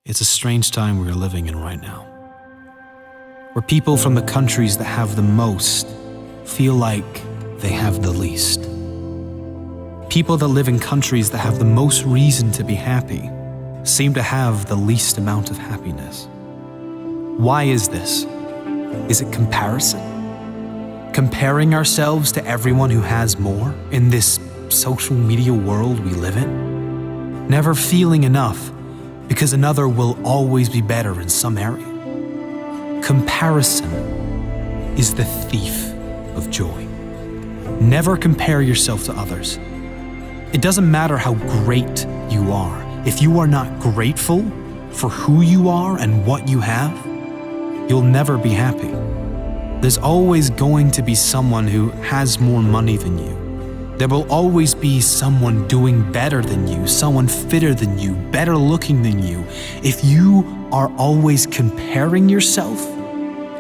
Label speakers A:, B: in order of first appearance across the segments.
A: It's a strange time we are living in right now, where people from the countries that have the most feel like they have the least. People that live in countries that have the most reason to be happy seem to have the least amount of happiness. Why is this? Is it comparison? Comparing ourselves to everyone who has more in this social media world we live in? Never feeling enough because another will always be better in some area. Comparison is the thief of joy. Never compare yourself to others. It doesn't matter how great you are. If you are not grateful for who you are and what you have, you'll never be happy. There's always going to be someone who has more money than you. There will always be someone doing better than you, someone fitter than you, better looking than you. If you are always comparing yourself,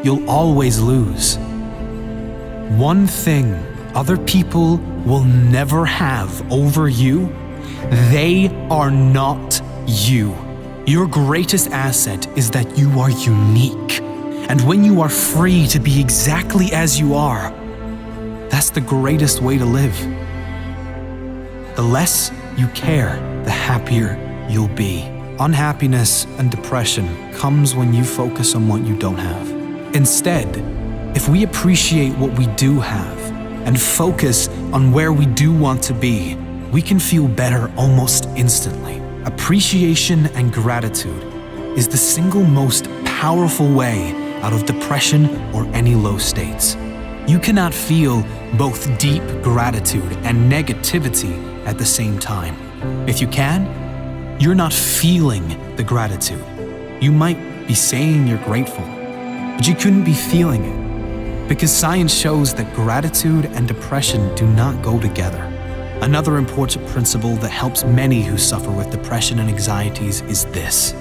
A: you'll always lose. One thing other people will never have over you, they are not you. Your greatest asset is that you are unique. And when you are free to be exactly as you are, that's the greatest way to live. The less you care, the happier you'll be. Unhappiness and depression comes when you focus on what you don't have. Instead, if we appreciate what we do have and focus on where we do want to be, we can feel better almost instantly. Appreciation and gratitude is the single most powerful way out of depression or any low states. You cannot feel both deep gratitude and negativity at the same time. If you can, you're not feeling the gratitude. You might be saying you're grateful, but you couldn't be feeling it, because science shows that gratitude and depression do not go together. Another important principle that helps many who suffer with depression and anxieties is this: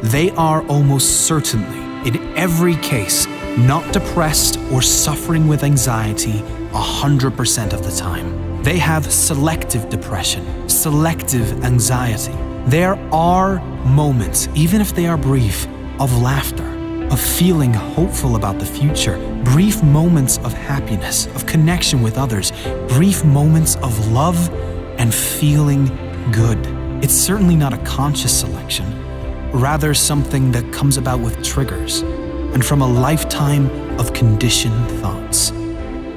A: they are almost certainly, in every case, not depressed or suffering with anxiety 100% of the time. They have selective depression, selective anxiety. There are moments, even if they are brief, of laughter, of feeling hopeful about the future, brief moments of happiness, of connection with others, brief moments of love and feeling good. It's certainly not a conscious selection, rather something that comes about with triggers and from a lifetime of conditioned thoughts.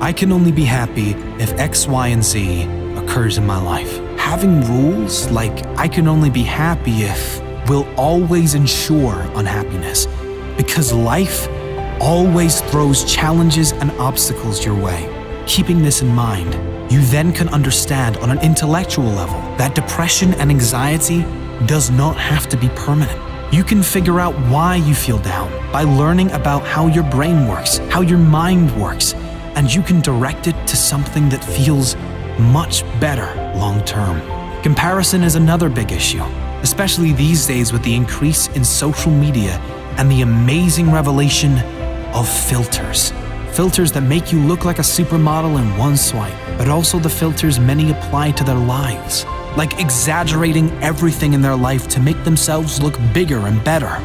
A: I can only be happy if X, Y, and Z occurs in my life. Having rules like I can only be happy if will always ensure unhappiness, because life always throws challenges and obstacles your way. Keeping this in mind, you then can understand on an intellectual level that depression and anxiety does not have to be permanent. You can figure out why you feel down by learning about how your brain works, how your mind works, and you can direct it to something that feels much better long term. Comparison is another big issue, especially these days with the increase in social media and the amazing revelation of filters. Filters that make you look like a supermodel in one swipe, but also the filters many apply to their lives, like exaggerating everything in their life to make themselves look bigger and better,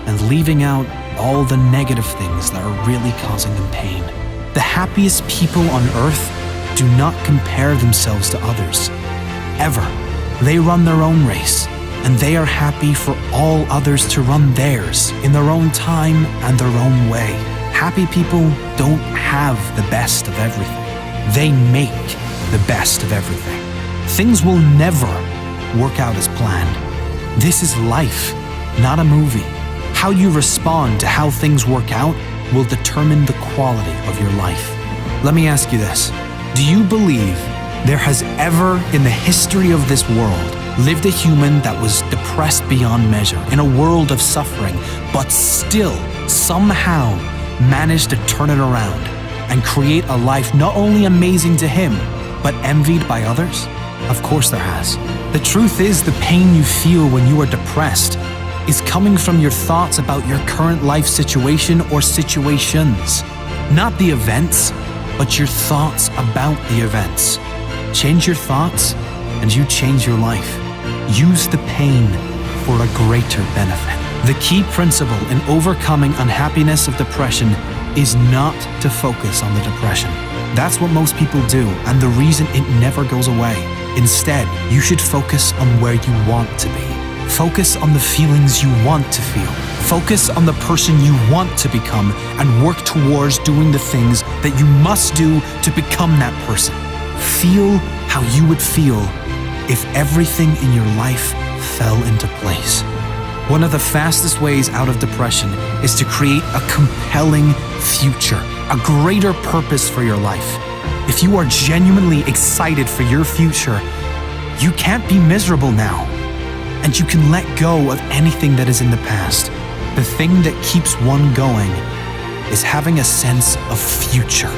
A: and leaving out all the negative things that are really causing them pain. The happiest people on earth do not compare themselves to others, ever. They run their own race, and they are happy for all others to run theirs in their own time and their own way. Happy people don't have the best of everything. They make the best of everything. Things will never work out as planned. This is life, not a movie. How you respond to how things work out will determine the quality of your life. Let me ask you this. Do you believe there has ever in the history of this world lived a human that was depressed beyond measure in a world of suffering, but still somehow managed to turn it around and create a life not only amazing to him, but envied by others? Of course there has. The truth is, the pain you feel when you are depressed is coming from your thoughts about your current life situation or situations. Not the events, but your thoughts about the events. Change your thoughts and you change your life. Use the pain for a greater benefit. The key principle in overcoming unhappiness of depression is not to focus on the depression. That's what most people do, and the reason it never goes away. Instead, you should focus on where you want to be. Focus on the feelings you want to feel. Focus on the person you want to become and work towards doing the things that you must do to become that person. Feel how you would feel if everything in your life fell into place. One of the fastest ways out of depression is to create a compelling future, a greater purpose for your life. If you are genuinely excited for your future, you can't be miserable now, and you can let go of anything that is in the past. The thing that keeps one going is having a sense of future.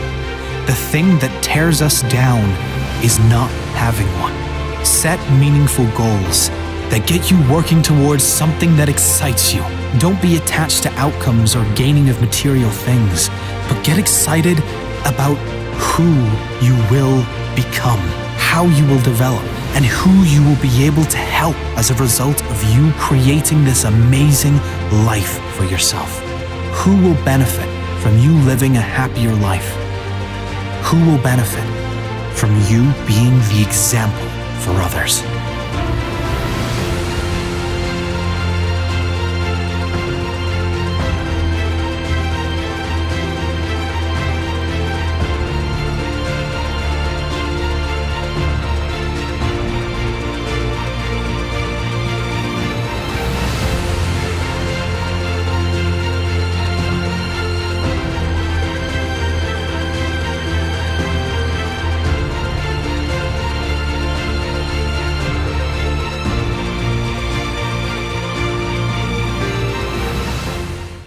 A: The thing that tears us down is not having one. Set meaningful goals that get you working towards something that excites you. Don't be attached to outcomes or gaining of material things, but get excited about who you will become, how you will develop, and who you will be able to help as a result of you creating this amazing life for yourself. Who will benefit from you living a happier life? Who will benefit from you being the example for others?